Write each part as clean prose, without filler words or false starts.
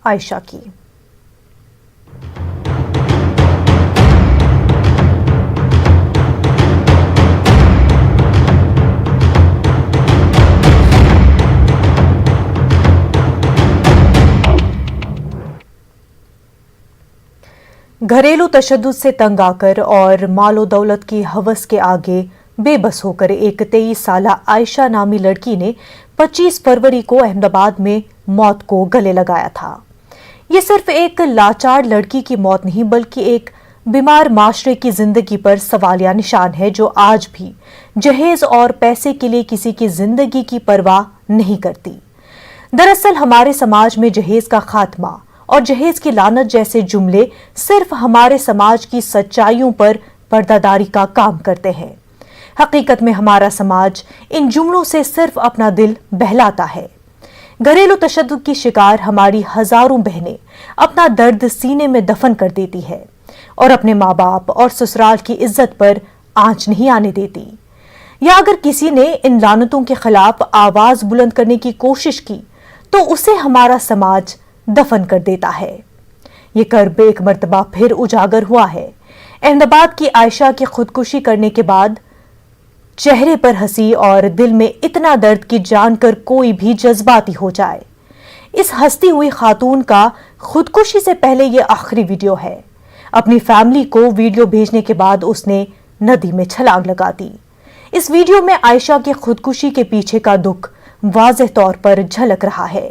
आयशा की। घरेलू तशद्दुद से तंग आकर और मालो दौलत की हवस के आगे बेबस होकर एक 23 साला आयशा नामी लड़की ने 25 फरवरी को अहमदाबाद में मौत को गले लगाया था। ये सिर्फ एक लाचार लड़की की मौत नहीं बल्कि एक बीमार माशरे की जिंदगी पर सवालिया निशान है जो आज भी जहेज और पैसे के लिए किसी की जिंदगी की परवाह नहीं करती। दरअसल हमारे समाज में जहेज का खात्मा और जहेज की लानत जैसे जुमले सिर्फ हमारे समाज की सच्चाइयों पर पर्दादारी का काम करते हैं। हकीकत में हमारा समाज इन जुमलों से सिर्फ अपना दिल बहलाता है। घरेलू तशद्दुद की शिकार हमारी हजारों बहनें अपना दर्द सीने में दफन कर देती है और अपने माँ बाप और ससुराल की इज्जत पर आंच नहीं आने देती। या अगर किसी ने इन लानतों के खिलाफ आवाज बुलंद करने की कोशिश की तो उसे हमारा समाज दफन कर देता है। ये कर्ब एक मर्तबा फिर उजागर हुआ है। अहमदाबाद की आयशा की खुदकुशी करने के बाद चेहरे पर हंसी और दिल में इतना दर्द कि जानकर कोई भी जज्बाती हो जाए। इस हंसती हुई खातून का खुदकुशी से पहले ये आखिरी वीडियो है। अपनी फैमिली को वीडियो भेजने के बाद उसने नदी में छलांग लगा दी। इस वीडियो में आयशा की खुदकुशी के पीछे का दुख वाज़ेह तौर पर झलक रहा है।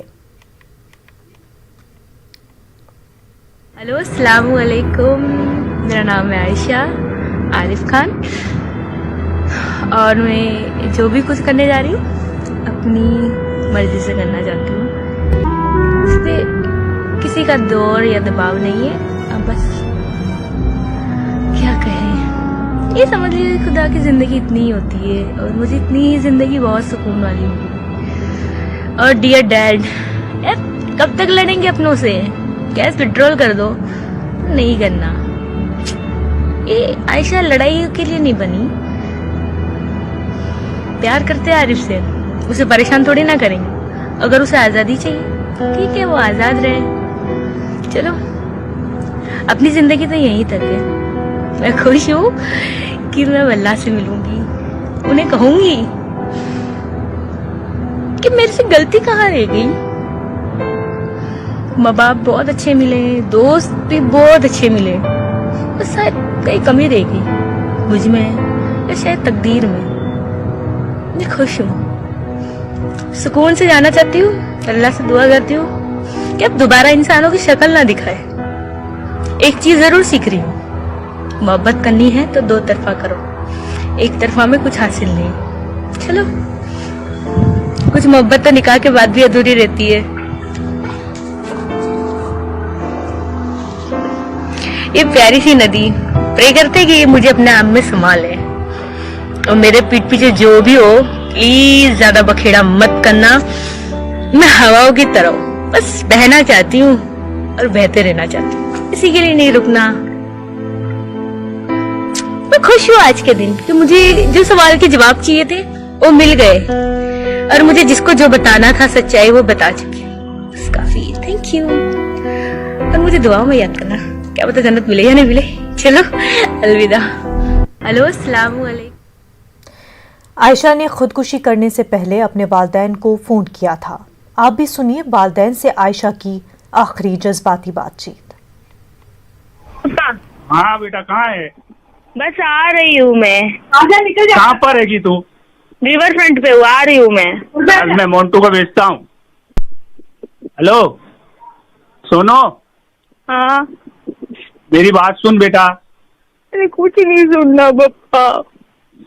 हेलो, अस्सलाम वालेकुम। मेरा नाम है आयशा आरिफ खान और मैं जो भी कुछ करने जा रही हूँ अपनी मर्जी से करना चाहती हूँ। इस पर किसी का दौर या दबाव नहीं है। अब बस क्या कहें, ये समझ लीजिए खुदा की जिंदगी इतनी ही होती है और मुझे इतनी ही जिंदगी बहुत सुकून वाली होगी। और डियर डैड, कब तक लड़ेंगे अपनों से? गैस विड्रॉल कर दो। नहीं करना। ये आयशा लड़ाई के लिए नहीं बनी। प्यार करते हैं आरिफ से, उसे परेशान थोड़ी ना करेंगे। अगर उसे आजादी चाहिए ठीक है, वो आजाद रहे। चलो, अपनी जिंदगी तो यहीं तक है। मैं खुश हूँ कि मैं अल्लाह से मिलूंगी, उन्हें कहूंगी कि मेरे से गलती कहाँ रह गई। माँ बाप बहुत अच्छे मिले, दोस्त भी बहुत अच्छे मिले, बस शायद कहीं कमी रह गई मुझ में या शायद तकदीर में। मैं खुश हूँ, सुकून से जाना चाहती हूँ। अल्लाह से दुआ करती हूँ कि अब दोबारा इंसानों की शक्ल ना दिखाए। एक चीज जरूर सीख रही हूँ, मोहब्बत करनी है तो दो तरफा करो, एक तरफा में कुछ हासिल नहीं। चलो, कुछ मोहब्बत तो निकाह के बाद भी अधूरी रहती है। ये प्यारी सी नदी, प्रे करते कि ये मुझे अपने आप में संभाल ले और मेरे पीठ पीछे जो भी हो प्लीज ज्यादा बखेड़ा मत करना। मैं हवाओं की तरह बस बहना चाहती हूँ और बहते रहना चाहती हूँ, इसी के लिए नहीं रुकना। मैं खुश हूँ आज के दिन कि मुझे जो सवाल के जवाब चाहिए थे वो मिल गए और मुझे जिसको जो बताना था सच्चाई वो बता चुकी। बस काफी, थैंक यू। और मुझे दुआओं में याद करना, क्या पता जन्नत मिले या नहीं मिले। चलो, अलविदा। हेलो, अस्सलाम वालेकुम। आयशा ने खुदकुशी करने से पहले अपने वालिदैन को फोन किया था। आप भी सुनिए वालिदैन से आयशा की आखिरी जज्बाती बातचीत। हाँ बेटा, कहाँ है? बस आ रही हूँ मैं। आजा, निकल जा। कहाँ पर रहेगी तू? रिवर फ्रंट पे हूँ, आ रही हूँ मैं। आज मैं मोन्टू को भेजता हूँ। हेलो, सुनो। हाँ, मेरी बात सुन बेटा। अरे कुछ नहीं सुनना पप्पा।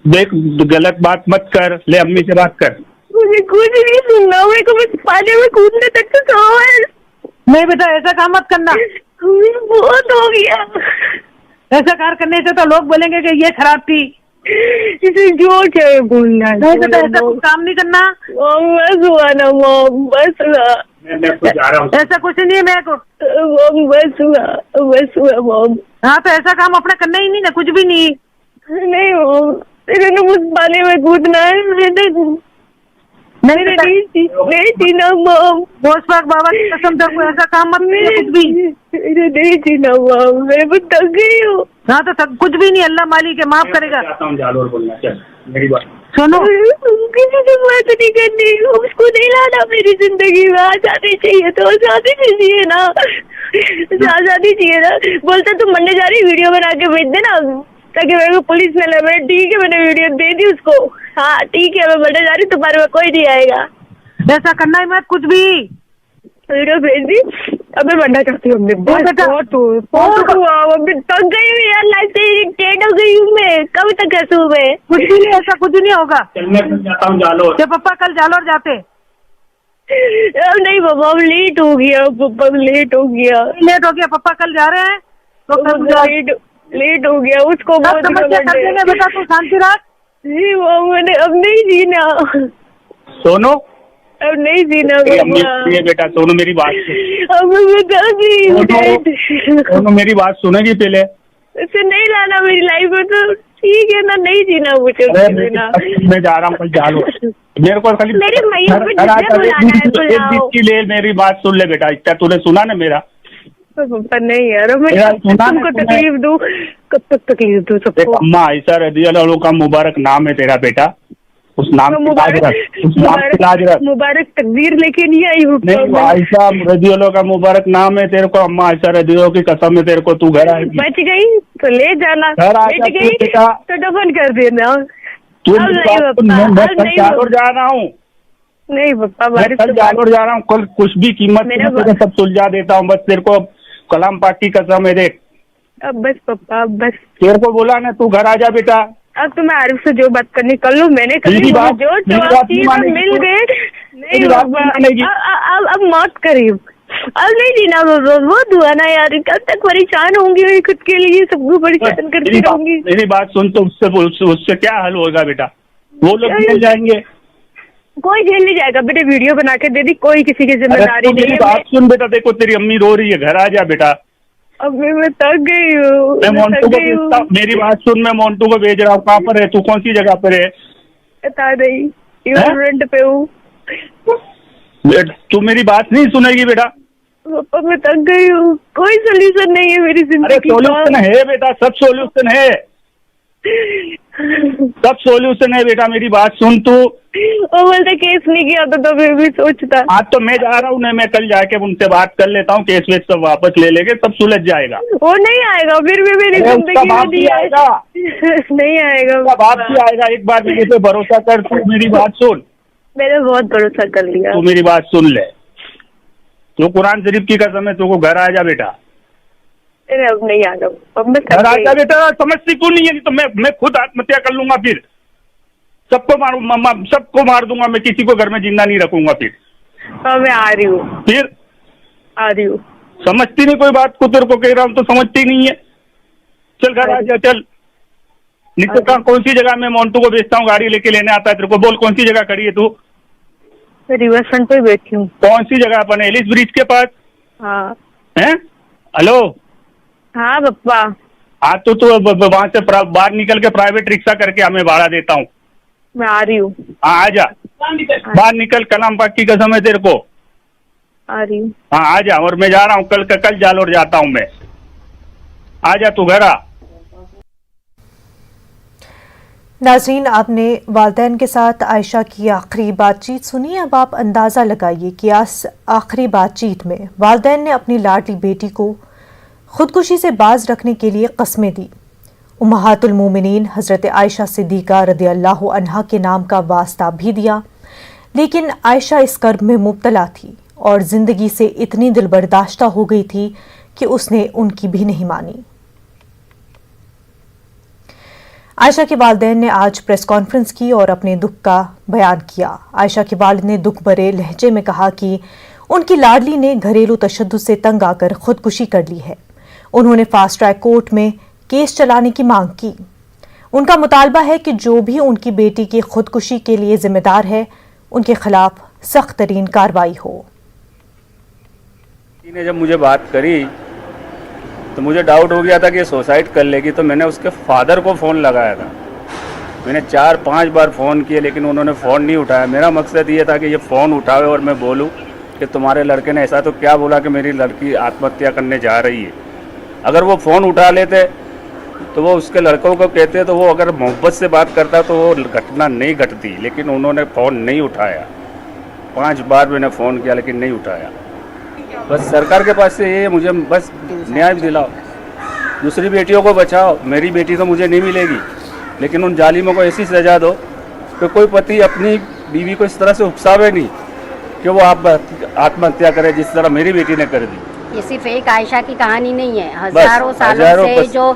देख, गलत बात मत कर। ले अम्मी से बात कर। मुझे कुछ नहीं सुनना, मेरे को बस पानी में कूदने तक तो सवाल। नहीं बेटा, ऐसा काम मत करना। बहुत हो गया। ऐसा कार करने से तो लोग बोलेंगे कि ये खराब थी। इसे जो चाहे बोलना। नहीं बेटा, ऐसा कुछ काम नहीं करना। बस हुआ ना मॉम, बस हुआ। मैं जा रहा हूँ। ऐसा कुछ नहीं है मेरे को। बस हुआ मॉम। हाँ, तो ऐसा काम अपना करना ही नहीं ना, कुछ भी नहीं। नहीं मॉम, तेरे ने मुझ पानी में कूदना है। नहीं बेटा, नहीं जीना मॉम, बोस पाक बाबा की कसम, तेरे को ऐसा काम मत करे कुछ भी। मेरे नहीं जीना मॉम, मैं बहुत थक गई हूँ। हाँ तो कुछ भी नहीं, अल्लाह मालिक है, माफ करेगा। चाहता हूँ जालोर बोलना, चल मेरी बात सुनो, किसी से बात नहीं करनी, उसको नहीं लाना मेरी जिंदगी में। आजादी चाहिए तो आजादी चाहिए ना, आजादी चाहिए ना। बोलते तुम मरने जा रही, वीडियो बना के भेज देना ताकि मेरे को पुलिस में ले। मैंने ठीक है, मैंने वीडियो दे दी उसको। हाँ ठीक है, मैं मरने जा रही, तुम्हारे में कोई नहीं आएगा। ऐसा करना है मत कुछ भी। वीडियो भेज दी, अब मैं मरना चाहती हूँ। थक गई हूँ यार, लाइफ से इरिटेट हो गई हूँ मैं। कब तक हंसूं मैं? कुछ भी नहीं, ऐसा कुछ नहीं होगा। चल मैं कल जाता हूँ जालोर। जब पापा कल जालोर जाते। अब नहीं पापा, अब लेट हो गया पापा, लेट हो गया। लेट हो गया, पापा कल जा रहे हैं तो कल लेट हो गया। उसको सब समस्या कर देंगे बेटा, तू शांति रख। जी वो मैंने अब नहीं जीना, सोनू अब नहीं जीना मेरी अम्मी पापा। ये बेटा, सोनू मेरी बात सुन। अब मैं बता दी, सोनू मेरी बात सुनेगी पहले। इसे नहीं लाना मेरी लाइफ में तो ठीक है ना, नहीं जीना मुझे। मैं जा रहा हूँ कल जालोर, मेरे को खाली मेरी मैया को जिसने बुलाना है बुलाओ। की ले, मेरी बात सुन ले बेटा, इतना तूने सुना ना मेरा। पापा नहीं यार, मैं यार, सुना ना तुमको तूने? तकलीफ दूं? कब तक तकलीफ दूं देख सबको? अम्मा ऐसा रज़ियल्लाहु का मुबारक नाम है तेरा बेटा, उस नाम की लाज रख, उस नाम की लाज रख। मुबारक तकदीर लेके नहीं आई हूँ नहीं आयशा रज़ियल्लाहु का मुबारक नाम है तेरे को, अम्मा ऐसा रज़ियल्लाहु की कसम है तेरे को, तू घर आएगी। बच गई तो ले जाना, घर आ बच जा गई बेटा। तो दफन कर देना। तू अब नहीं पापा, मैं अब कल नहीं जालोर जा रहा हूँ, नहीं पापा, मैं बारिश कल जालोर जा रहा हूँ। कल कुछ भी कीमत मेरा में तेरे सब सुलझा देता हूँ, बस तेरे को कलाम पाक की कसम है। देख अब बस पापा, अब बस। तेरे को बोला ना, तू घर आ जा बेटा। अब तो मैं आरिफ से जो बात करनी कर लूँ, मैंने कर ली। मेरी बात- जो मेरी बात नहीं चीज मानेगी मिल तू। गए, नहीं मेरी बात पापा, नहीं मानेगी। अब मौत करीब, अब नहीं जीना पापा। बहुत हुआ ना यार, कब तक परेशान होंगी मैं खुद के लिए, सबको परेशान करती रहूंगी। मेरी बात सुन, तो उससे क्या हल होगा बेटा? वो लोग मिल जाएंगे। कोई झेल नहीं जाएगा बेटे, वीडियो बना के दे दी, कोई किसी की अरे जिम्मेदारी तू नहीं मेरी है। बात सुन बेटा, देखो तेरी अम्मी रो रही है, घर आ जा बेटा। अब मैं थक गई हूँ, मैं मैं मोन्टू थक को गई हूँ। भेजता हूँ, मेरी बात सुन, मैं मोन्टू को भेज रहा हूँ। कहाँ पर है तू, कौन सी जगह पर है? बता नहीं, हैं? रेंट पे हूँ। तू मेरी बात नहीं सुनेगी बेटा। पापा मैं थक गई हूँ, कोई सोल्यूशन नहीं है मेरी अरे जिंदगी सोल्यूशन है बेटा, सब सोल्यूशन है, सब सोल्यूशन है बेटा, मेरी बात सुन तू। वो बोलते केस नहीं किया तो मैं भी सोचता। आज तो मैं जा रहा हूँ ना, मैं कल जाके उनसे बात कर लेता हूँ, केस वेस सब वापस ले लेंगे, सब सुलझ जाएगा। वो नहीं आएगा, फिर भी मेरी अरे उसका जिंदगी में बाप भी नहीं आएगा, नहीं आएगा उसका बाप भी आएगा। एक बार मेरे पे भरोसा कर, तू मेरी बात सुन, मैंने बहुत भरोसा कर लिया। तू मेरी बात सुन ले, तो कुरान शरीफ की कसम है, तू को घर आ जा बेटा, अरे अब नहीं आना, अब मैं घर थक आ जा गई। बेटा। समझती क्यों नहीं है? तो मैं खुद आत्महत्या कर लूंगा, फिर सबको मार दूंगा मैं, किसी को घर में जिंदा नहीं रखूंगा फिर। हाँ मैं आ रही हूँ, फिर आ रही हूँ। समझती नहीं कोई बात को, तेरे को कह रहा हूँ तो समझती नहीं है। चल घर आ जा, चल। नहीं तो कहाँ, कौन सी जगह मैं मोन्टू को भेजता हूँ, गाड़ी लेके लेने आता है तेरे को। बोल कौन सी जगह खड़ी है तू? मैं रिवर फ्रंट पे बैठी हूँ। कौन सी जगह? अपन एलिस ब्रिज के पास हाँ हैं? हेलो, हाँ पप्पा, हाँ तो तू वहां से बाहर निकल के प्राइवेट रिक्शा करके हमें भाड़ा देता हूँ। मैं आ रही हूँ, हाँ आ जा, बाहर निकल, कलाम पाक की कसम है तेरे को। आ रही हूँ। हाँ आ जा, और मैं जा रहा हूँ कल जालोर जाता हूँ मैं। आ जा तू, घर आ। नाज़रीन, आपने वालिदैन के साथ आयशा की आखिरी बातचीत सुनी। अब आप अंदाज़ा लगाइए कि आखिरी बातचीत में वालिदैन ने अपनी लाडली बेटी को खुदकुशी से बाज रखने के लिए कस्में दी। उम्महातुल मोमिनीन हज़रत आयशा सिद्दीक़ा रज़ियल्लाहु अन्हा के नाम का वास्ता भी दिया, लेकिन आयशा इस कर्ब में मुब्तला थी और ज़िंदगी से इतनी दिलबर्दाश्ता हो गई थी कि उसने उनकी भी नहीं मानी। आयशा के वालिदैन ने आज प्रेस कॉन्फ्रेंस की और अपने दुख का बयान किया। आयशा के वालिद ने दुख भरे लहजे में कहा कि उनकी लाडली ने घरेलू तशद्दुद से तंग आकर खुदकुशी कर ली है। उन्होंने फास्ट ट्रैक कोर्ट में केस चलाने की मांग की। उनका मुतालबा है कि जो भी उनकी बेटी की खुदकुशी के लिए जिम्मेदार है, उनके खिलाफ सख्त तरीन कार्रवाई हो। ने जब मुझे बात करी तो मुझे डाउट हो गया था कि ये सुसाइड कर लेगी, तो मैंने उसके फादर को फ़ोन लगाया था मैंने 4-5 बार फ़ोन किए लेकिन उन्होंने फ़ोन नहीं उठाया। मेरा मकसद ये था कि ये फ़ोन उठावे और मैं बोलूं कि तुम्हारे लड़के ने ऐसा तो क्या बोला कि मेरी लड़की आत्महत्या करने जा रही है। अगर वो फ़ोन उठा लेते तो वो उसके लड़कों को कहते तो वो अगर मोहब्बत से बात करता तो वो घटना नहीं घटती, लेकिन उन्होंने फ़ोन नहीं उठाया। 5 बार मैंने फ़ोन किया लेकिन नहीं उठाया। बस सरकार के पास से ये मुझे बस न्याय दिलाओ, दूसरी बेटियों को बचाओ। मेरी बेटी तो मुझे नहीं मिलेगी, लेकिन उन जालिमों को ऐसी सज़ा दो कि कोई पति अपनी बीवी को इस तरह से उकसावे नहीं कि वो आत्महत्या करे जिस तरह मेरी बेटी ने कर दी। ये सिर्फ एक आयशा की कहानी नहीं है, हजारों सालों से जो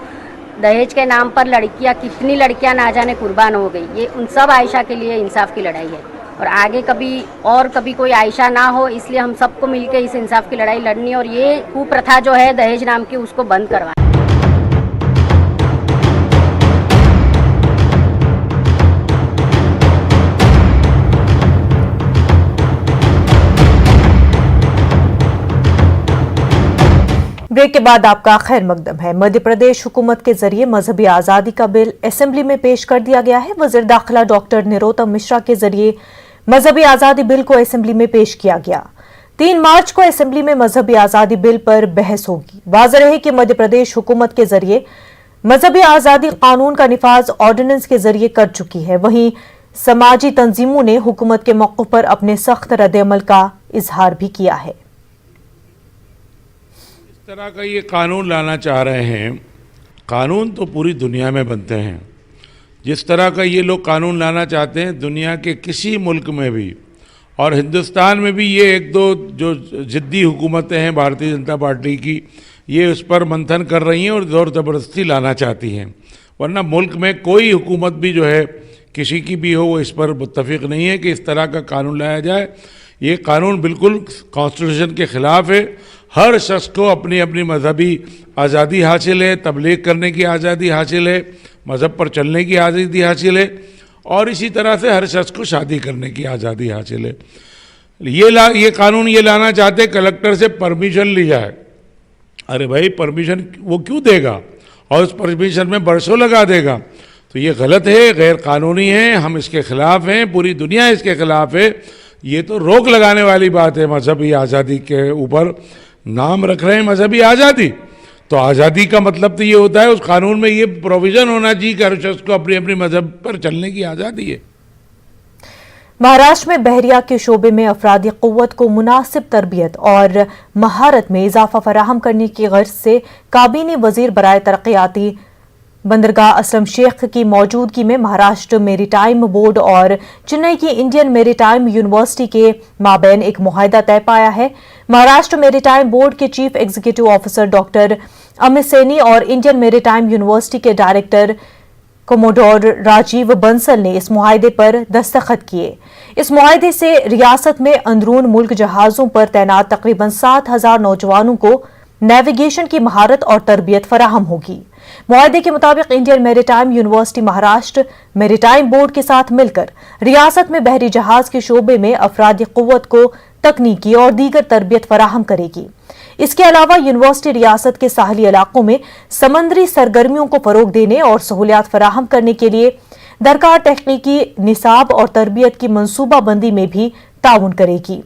दहेज के नाम पर लड़कियां, कितनी लड़कियां ना जाने कुर्बान हो गई। ये उन सब आयशा के लिए इंसाफ की लड़ाई है और आगे कभी कोई आयशा ना हो, इसलिए हम सबको मिलकर इस इंसाफ की लड़ाई लड़नी और ये कुप्रथा जो है दहेज नाम की उसको बंद करवाना। ब्रेक के बाद आपका खैर मकदम है। मध्य प्रदेश हुकूमत के जरिए मजहबी आजादी का बिल असेंबली में पेश कर दिया गया है। वजीर दाखिला डॉक्टर निरोत्तम मिश्रा के जरिए मजहबी आजादी बिल को असेंबली में पेश किया गया। 3 मार्च को असेंबली में मजहबी आजादी बिल पर बहस होगी। वाज़ेह है कि मध्य प्रदेश हुकूमत के जरिए मजहबी आजादी कानून का निफाज ऑर्डिनेंस के जरिए कर चुकी है। वहीं समाजी तंजीमों ने हुकूमत के मौक़िफ़ पर अपने सख्त रद्द-ए-अमल का इजहार भी किया है। इस तरह का ये कानून लाना चाह रहे हैं। कानून तो पूरी दुनिया में बनते हैं। जिस तरह का ये लोग कानून लाना चाहते हैं दुनिया के किसी मुल्क में भी और हिंदुस्तान में भी ये 1-2 जो ज़िद्दी हुकूमतें हैं भारतीय जनता पार्टी की, ये उस पर मंथन कर रही हैं और ज़ोर ज़बरदस्ती लाना चाहती हैं। वरना मुल्क में कोई हुकूमत भी जो है किसी की भी हो वो इस पर मुत्तफिक नहीं है कि इस तरह का कानून लाया जाए। ये कानून बिल्कुल कॉन्स्टिट्यूशन के ख़िलाफ़ है। हर शख्स को अपनी अपनी मजहबी आज़ादी हासिल है, तबलीग करने की आज़ादी हासिल है, मज़हब पर चलने की आज़ादी हासिल है और इसी तरह से हर शख्स को शादी करने की आज़ादी हासिल है। ये कानून ये लाना चाहते कलेक्टर से परमिशन ली जाए। अरे भाई परमिशन वो क्यों देगा और उस परमिशन में बरसों लगा देगा, तो ये गलत है, गैर कानूनी है, हम इसके ख़िलाफ़ हैं, पूरी दुनिया इसके ख़िलाफ़ है। ये तो रोक लगाने वाली बात है मजहबी आज़ादी के ऊपर। नाम रख रहे हैं मजहबी आज़ादी, तो आज़ादी का मतलब तो ये होता है उस कानून में ये प्रोविज़न होना चाहिए कि हर शख्स को अपनी अपनी मजहब पर चलने की आज़ादी है। महाराष्ट्र में बहरिया के शोबे में अफरादी क़ुव्वत को मुनासिब तरबियत और महारत में इजाफा फराहम करने की गर्ज से काबीनी वजीर बराए तरक्याती बंदरगाह असलम शेख की मौजूदगी में महाराष्ट्र मेरीटाइम बोर्ड और चेन्नई की इंडियन मेरीटाइम यूनिवर्सिटी के माबैन एक मुआहदा तय पाया है। महाराष्ट्र मेरीटाइम बोर्ड के chief executive officer doctor Amit Saini और इंडियन मेरीटाइम यूनिवर्सिटी के डायरेक्टर कोमोडोर राजीव बंसल ने इस मुआहदे पर दस्तखत किए। इस मुआहदे से रियासत में अंदरून मुल्क जहाजों पर तैनात तकरीबन 7,000 नौजवानों को नेविगेशन की महारत और तरबियत फराहम होगी। मुआहदे के मुताबिक Indian maritime university Maharashtra maritime board के साथ मिलकर रियासत में बहरी जहाज के शोबे में अफरादी क़ुव्वत को तकनीकी और दीगर तरबियत फराहम करेगी। इसके अलावा यूनिवर्सिटी रियासत के साहली इलाकों में समंदरी सरगर्मियों को फरोग देने और सहूलियात फराहम करने के लिए दरकार तहकीकी निसाब और तरबियत की मनसूबाबंदी में भी ताउन करेगी।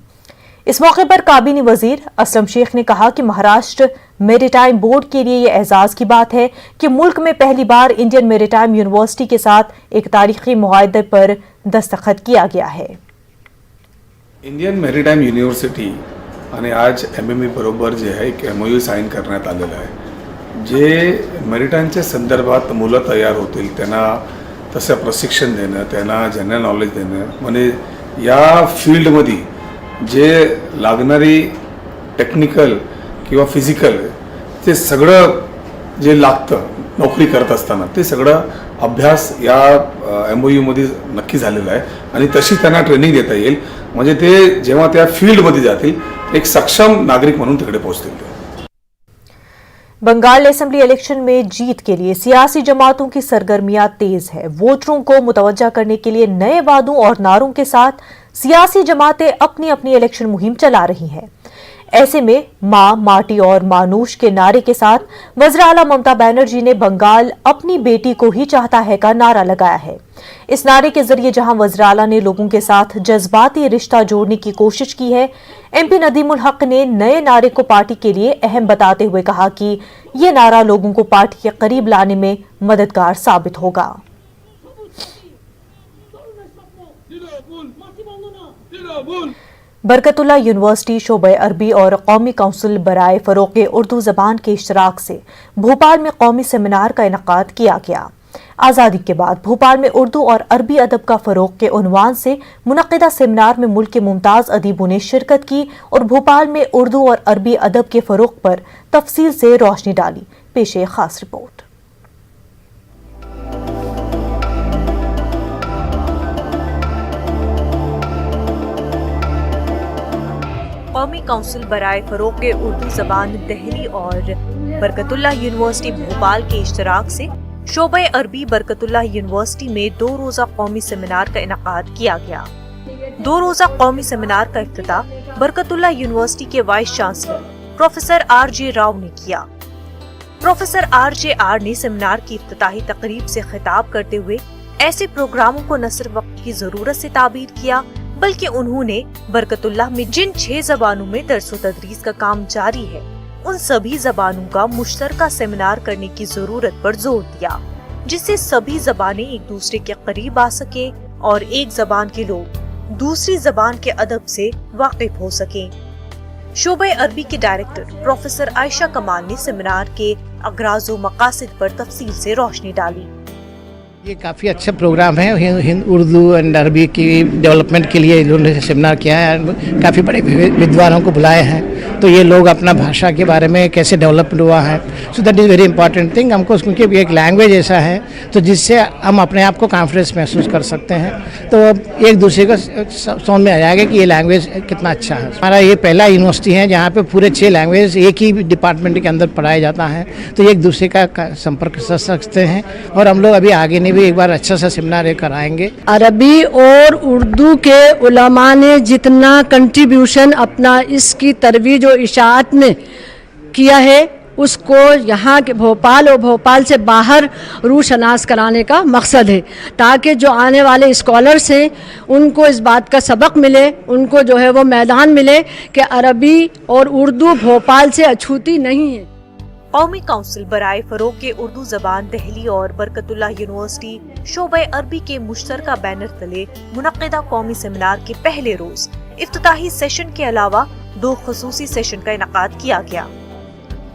इस मौके पर काबीनी वजीर असलम शेख ने कहा कि महाराष्ट्र मेरीटाइम बोर्ड के लिए यह एजाज की बात है कि मुल्क में पहली बार इंडियन मेरीटाइम यूनिवर्सिटी के साथ एक तारीखी मुआहदे पर दस्तखत किया गया है। इंडियन मेरीटाइम युनिव्हर्सिटी आणि आज MME बरोबर जे आहे एक MOU साईन करण्यात आलेलं आहे, जे मेरीटाईमच्या संदर्भात मुलं तयार होतील त्यांना तसं प्रशिक्षण देणं, त्यांना जनरल नॉलेज देणं, म्हणजे या फील्डमध्ये जे लागणारी टेक्निकल किंवा फिजिकल ते सगळं जे लागतं नोकरी करत असताना ते सगळं अभ्यास या MOU मध्ये नक्की झालेला आहे आणि तशी त्यांना ट्रेनिंग देता येईल, म्हणजे ते जेव्हा त्या फील्डमध्ये जातील एक सक्षम नागरिक म्हणून तिकडे पोहोचतील। बंगाल असेंबली इलेक्शन में जीत के लिए सियासी जमातों की सरगर्मियां तेज है। वोटरों को मुतवज्जा करने के लिए नए वादों और नारों के साथ सियासी जमातें अपनी अपनी इलेक्शन मुहिम चला रही हैं। ऐसे में मां, माटी और मानुष के नारे के साथ वज़ीर आला ममता बनर्जी ने बंगाल अपनी बेटी को ही चाहता है का नारा लगाया है। इस नारे के जरिए जहां वज़ीर आला ने लोगों के साथ जज्बाती रिश्ता जोड़ने की कोशिश की है, एमपी नदीमुल हक ने नए नारे को पार्टी के लिए अहम बताते हुए कहा कि ये नारा लोगों को पार्टी के करीब लाने में मददगार साबित होगा। बरकतुल्लाह यूनिवर्सिटी शोबे अरबी और कौमी काउंसिल बराए फ़रोग़ उर्दू ज़बान के इश्तराक से भोपाल में कौमी सेमिनार का इनेकाद किया गया। आज़ादी के बाद भोपाल में उर्दू और अरबी अदब का फ़रोग़ के उन्वान से मुनक़िदा सेमिनार में मुल्क के मुमताज़ अदीबों ने शिरकत की और भोपाल में उर्दू और अरबी अदब के फ़रोग़ पर तफसील से रोशनी डाली। पेश ए खास रिपोर्ट। कौमी काउंसिल बराए फ़रोग़ उर्दू ज़बान दिल्ली और बरकतुल्लाह यूनिवर्सिटी भोपाल के इश्तराक से शोबे अरबी बरकतुल्लाह यूनिवर्सिटी में 2 रोज़ा कौमी सेमिनार का इनेकाद किया गया। 2 रोज़ा कौमी सेमिनार का इफ्तिताह बरकतुल्लाह यूनिवर्सिटी के vice chancellor professor R.J. Rao ने किया। Professor R.J. ने सेमिनार की इफ्तिताही तकरीब से खिताब करते हुए ऐसे प्रोग्रामों को न सिर्फ वक्त की जरूरत से ताबीर किया, बल्कि उन्होंने बरकतुल्लाह में जिन 6 ज़बानों में दर्स व तदरीस का काम जारी है, उन सभी ज़बानों का मुश्तरका सेमिनार करने की जरूरत पर जोर दिया, जिससे सभी ज़बानें एक दूसरे के करीब आ सके और एक ज़बान के लोग दूसरी ज़बान के अदब से वाकिफ हो सकें। शोबे अरबी के डायरेक्टर प्रोफेसर आयशा कमाल ने सेमिनार के अगराज़ व मकासद पर तफसील से रोशनी डाली। ये काफ़ी अच्छा प्रोग्राम है। उर्दू एंड अरबी की डेवलपमेंट के लिए इन्होंने सेमिनार किया है। काफ़ी बड़े विद्वानों को बुलाए हैं, तो ये लोग अपना भाषा के बारे में कैसे डेवलप हुआ है, so that is very important thing हमको, क्योंकि एक लैंग्वेज ऐसा है तो जिससे हम अपने आप को कॉन्फिडेंस महसूस कर सकते हैं। तो एक दूसरे को समझ में आ जाएगा कि ये लैंग्वेज कितना अच्छा है। हमारा ये पहला यूनिवर्सिटी है जहाँ पे पूरे 6 लैंग्वेज एक ही डिपार्टमेंट के अंदर पढ़ाया जाता है, तो एक दूसरे का संपर्क कर सकते हैं। और हम लोग अभी आगे ने भी एक बार अच्छा सा सेमिनार कराएंगे। अरबी और उर्दू के उलमा ने जितना कंट्रीब्यूशन अपना इसकी तरवीज और इशाअत में किया है, उसको यहाँ के भोपाल और भोपाल से बाहर रूशनास कराने का मकसद है, ताकि जो आने वाले स्कॉलर्स हैं उनको इस बात का सबक मिले, उनको जो है वो मैदान मिले कि अरबी और उर्दू भोपाल से अछूती नहीं है। कौमी काउंसिल बराए फ़रोग़ के उर्दू ज़बान दिल्ली और बरकतुल्लाह यूनिवर्सिटी शोबे अरबी के मुश्तरका बैनर तले मुनक़िदा कौमी सेमिनार के पहले रोज इफ्तिताही सेशन के अलावा 2 ख़ुसूसी सेशन का इनेकाद किया गया।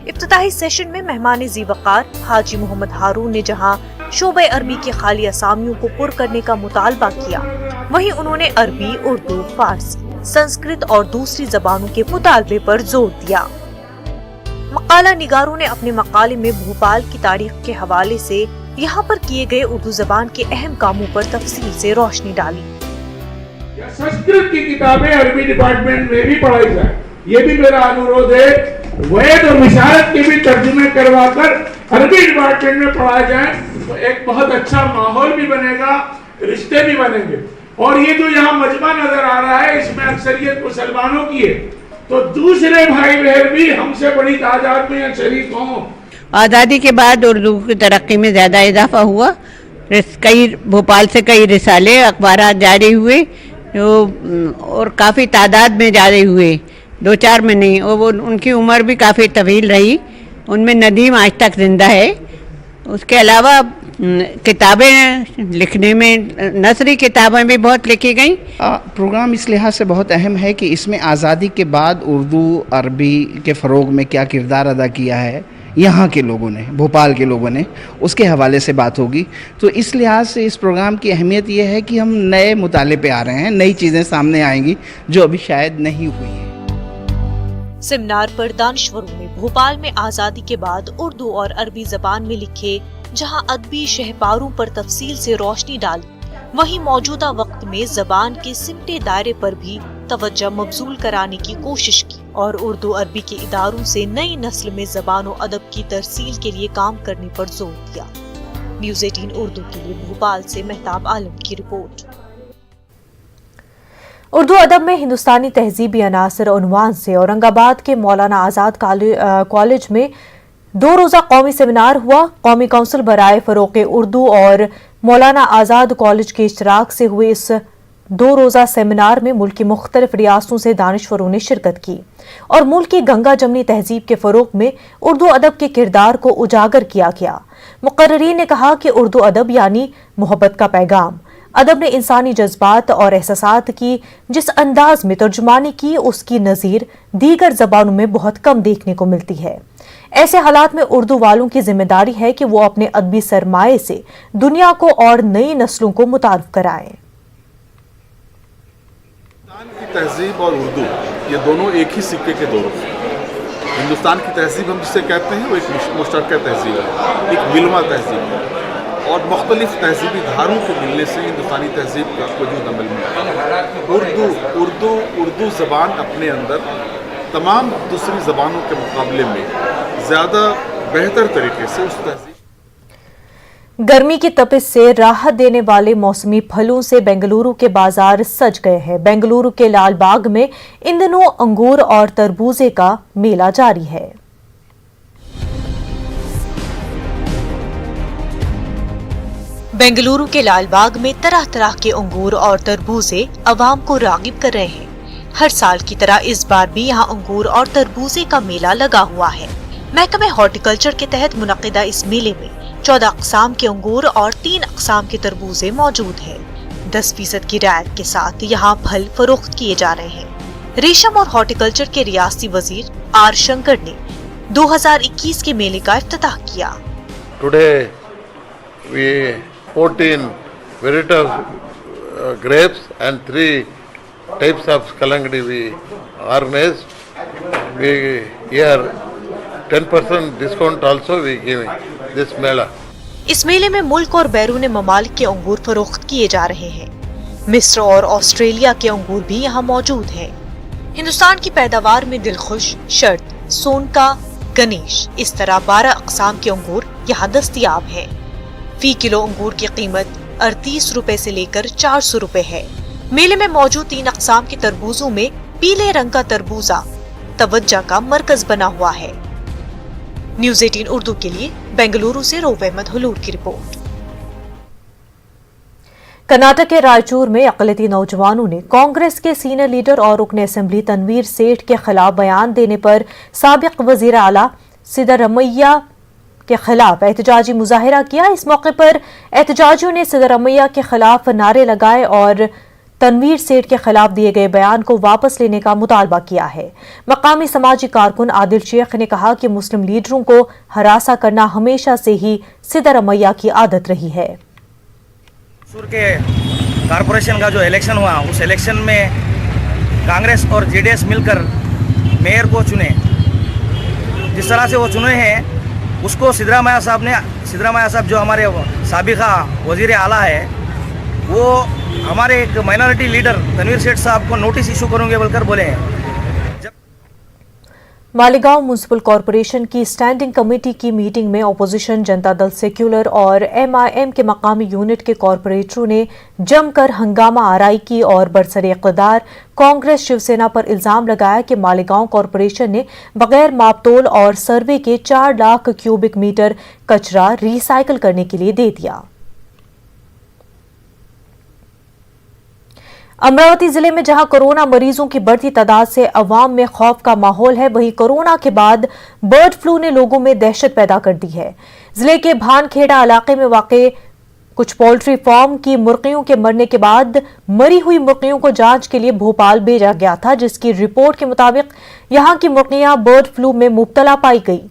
इफ्तिताही सेशन में मेहमान ज़ीवक़ार हाजी मोहम्मद हारून ने जहां शोबे अरबी के खाली असामियों को पुर करने का मुतालबा किया, वहीं उन्होंने अरबी, उर्दू, फारसी, संस्कृत और दूसरी ज़बानों के मुतालबे पर जोर दिया। मकाला निगारों ने अपने मकाले में भोपाल की तारीख के हवाले से यहाँ पर किए गए उर्दू ज़बान के अहम कामों पर तफसील से रोशनी डाली। संस्कृत की किताबें अरबी डिपार्टमेंट में भी पढ़ाई जाए, ये भी मेरा अनुरोध है। वैद और विशारद के भी तर्जुमे करवाकर अरबी डिपार्टमेंट में पढ़ाया जाए, तो एक बहुत अच्छा माहौल भी बनेगा, रिश्ते भी बनेंगे। और ये जो यहाँ मजमा नजर आ रहा है, इसमें अक्सरियत मुसलमानों की है, तो दूसरे भाई बहन भी हमसे बड़ी तादाद में शरीक हों। आज़ादी के बाद उर्दू की तरक्की में ज़्यादा इजाफा हुआ। कई भोपाल से कई रिसाले अखबारात जारी हुए और काफ़ी तादाद में जारी हुए, 2-4 में नहीं। और वो उनकी उम्र भी काफ़ी तवील रही। उनमें नदीम आज तक जिंदा है। उसके अलावा किताबें लिखने में नसरी किताबें भी बहुत लिखी गई। प्रोग्राम इस लिहाज से बहुत अहम है कि इसमें आज़ादी के बाद उर्दू अरबी के फ़रोग़ में क्या किरदार अदा किया है यहाँ के लोगों ने, भोपाल के लोगों ने, उसके हवाले से बात होगी। तो इस लिहाज से इस प्रोग्राम की अहमियत ये है कि हम नए मुताले पे आ रहे हैं, नई चीज़ें सामने आएंगी जो अभी शायद नहीं हुई हैं। सेमिनार पर दानश्वरों ने भोपाल में आज़ादी के बाद उर्दू और अरबी ज़बान में लिखे जहां अदबी शहपारों पर तफसील से रोशनी डाली, वहीं मौजूदा वक्त में ज़बान के सिमटे दायरे पर भी तवज्जो मबजूल कराने की कोशिश की और उर्दू अरबी के इदारों से नई नस्ल में ज़बान और अदब की तरसील के लिए काम करने पर जोर दिया। न्यूज़ 18 उर्दू के लिए भोपाल से महताब आलम की रिपोर्ट। उर्दू अदब में हिंदुस्तानी तहजीबी अनासर उन्वान से औरंगाबाद के मौलाना आज़ाद कॉलेज में 2 रोज़ा कौमी सेमिनार हुआ। कौमी काउंसिल बराए फ़रोग़ उर्दू और मौलाना आज़ाद कॉलेज के इश्तराक से हुए इस 2 रोज़ा सेमिनार में मुल्क की मुख्तलिफ रियासतों से दानिशवरों ने शिरकत की और मुल्क की गंगा जमनी तहजीब के फ़रोग़ में उर्दू अदब के किरदार को उजागर किया गया। मुक़र्रिरीन ने कहा कि उर्दू अदब यानी मोहब्बत का पैगाम। अदब ने इंसानी जज्बात और एहसासात की जिस अंदाज में तर्जुमानी की, उसकी नज़ीर दीगर ज़बानों में बहुत कम देखने को मिलती है। ऐसे हालात में उर्दू वालों की जिम्मेदारी है कि वो अपने अदबी सरमाए से दुनिया को और नई नस्लों को मुतारिफ कराएं। तहजीब और उर्दू ये दोनों एक ही सिक्के के दो रुख हैं। हिंदुस्तान की तहजीब हम जिसे कहते हैं वो एक मुश्तरका तहजीब है, एक मिलवा तहजीब है और मुख्तलिफ तहजीबी धारों के मिलने से हिंदुस्तानी तहजीब का वजूद अमल में है। उर्दू ज़बान अपने अंदर तमाम दूसरी ज़बानों के मुकाबले में ज़्यादा बेहतर तरीके से उस तहजीब। गर्मी की तपिश से राहत देने वाले मौसमी फलों से बेंगलुरु के बाजार सज गए हैं। बेंगलुरु के लाल बाग में इन दिनों अंगूर और तरबूजे का मेला जारी है। बेंगलुरु के लाल बाग में तरह तरह के अंगूर और तरबूजे अवाम को रागिब कर रहे हैं। हर साल की तरह इस बार भी यहाँ अंगूर और तरबूजे का मेला लगा हुआ है। महकमे हॉर्टिकल्चर के तहत मुनक़िदा इस मेले में 14 अक़साम के अंगूर और 3 अक़साम के तरबूजे मौजूद हैं। 10% की रियायत के साथ यहाँ फल फरोख्त किए जा रहे हैं। रेशम और हॉर्टिकल्चर के रियासती वजीर आर शंकर ने 2021 के मेले का इफ्तिताह किया। Today we 14 varieties grapes and 3 types of kalangadi we organized. We here 10% discount also we giving this mela. इस मेले में मुल्क और बैरून ममालिक के अंगूर फरोख्त किए जा रहे हैं। मिस्र और ऑस्ट्रेलिया के अंगूर भी यहाँ मौजूद हैं। हिंदुस्तान की पैदावार में दिलखुश, शर्द, सोनका, गणेश इस तरह 12 अक़साम के अंगूर यहाँ दस्तयाब हैं। फी किलो अंगूर की कीमत 38 रुपए से लेकर 400 रुपए है। मेले में मौजूद 3 अक़साम के तरबूजों में पीले रंग का तरबूजा तवज्जो का मरकज बना हुआ है। न्यूज़ 18 उर्दू के लिए बेंगलुरु से रऊफ अहमद हुलूर की रिपोर्ट। कर्नाटक के रायचूर में अक़लियती नौजवानों ने कांग्रेस के सीनियर लीडर और रुकन असेंबली तनवीर सेठ के खिलाफ बयान देने पर साबिक वज़ीर आला सिद्धरमैया के खिलाफ एहतजाजी मुजाहिरा किया। इस मौके पर एहतजाजियों ने सिद्धरमैया के खिलाफ नारे लगाए और तनवीर सेठ के खिलाफ दिए गए बयान को वापस लेने का मुतालबा किया है। मकामी समाजी कारकुन आदिल शेख ने कहा कि मुस्लिम लीडरों को हरासा करना हमेशा से ही सिद्धरमैया की आदत रही है। के कारपोरेशन का जो इलेक्शन हुआ, उस इलेक्शन में कांग्रेस और जेडीएस मिलकर मेयर को चुने। जिस तरह से वो चुने हैं उसको सिद्धरमैया साहब जो हमारे साबिका वजीर आला है, वो हमारे एक माइनॉरिटी लीडर तनवीर सेठ साहब को नोटिस इशू करूंगे बोलकर बोले हैं। मालेगांव म्युनिसिपल कॉरपोरेशन की स्टैंडिंग कमेटी की मीटिंग में अपोजिशन जनता दल सेक्युलर और एमआईएम के मकामी यूनिट के कॉरपोरेटरों ने जमकर हंगामा आराई की और बरसरे इक़्तिदार कांग्रेस शिवसेना पर इल्जाम लगाया कि मालेगांव कॉरपोरेशन ने बगैर मापतोल और सर्वे के 4 लाख क्यूबिक मीटर कचरा रिसाइकिल करने के लिए दे दिया। अमरावती जिले में जहां कोरोना मरीजों की बढ़ती तादाद से अवाम में खौफ का माहौल है, वहीं कोरोना के बाद बर्ड फ्लू ने लोगों में दहशत पैदा कर दी है। जिले के भानखेड़ा इलाके में वाक़े कुछ पोल्ट्री फार्म की मुर्गियों के मरने के बाद मरी हुई मुर्गियों को जांच के लिए भोपाल भेजा गया था, जिसकी रिपोर्ट के मुताबिक यहां की मुर्गियां बर्ड फ्लू में मुब्तला पाई गई,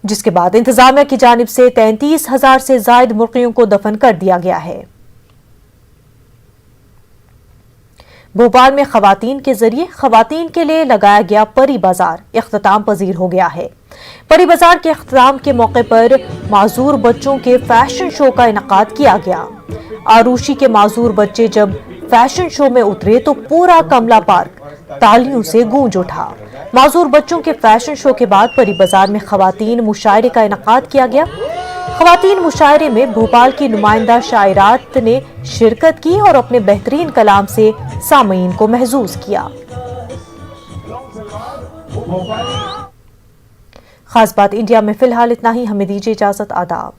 जिसके बाद इंतजामिया की जानिब से 33,000 से ज्यादा मुर्गियों को दफन कर दिया गया है। भोपाल में खवातीन के जरिए खवातीन के लिए लगाया गया परी बाजार इख्तिताम पजीर हो गया है। परी बाजार के इख्तिताम के मौके पर माजूर बच्चों के फैशन शो का इनकाद किया गया। आरूशी के माजूर बच्चे जब फैशन शो में उतरे तो पूरा कमला पार्क तालियों से गूंज उठा। माजूर बच्चों के फैशन शो के बाद परी बाजार में खवातीन मुशायरे का इनकाद किया गया। ख्वातीन मुशायरे में भोपाल की नुमाइंदा शायरात ने शिरकत की और अपने बेहतरीन कलाम से सामीन को महजूज किया। खास बात इंडिया में फिलहाल इतना ही। हमें दीजिए इजाजत। आदाब।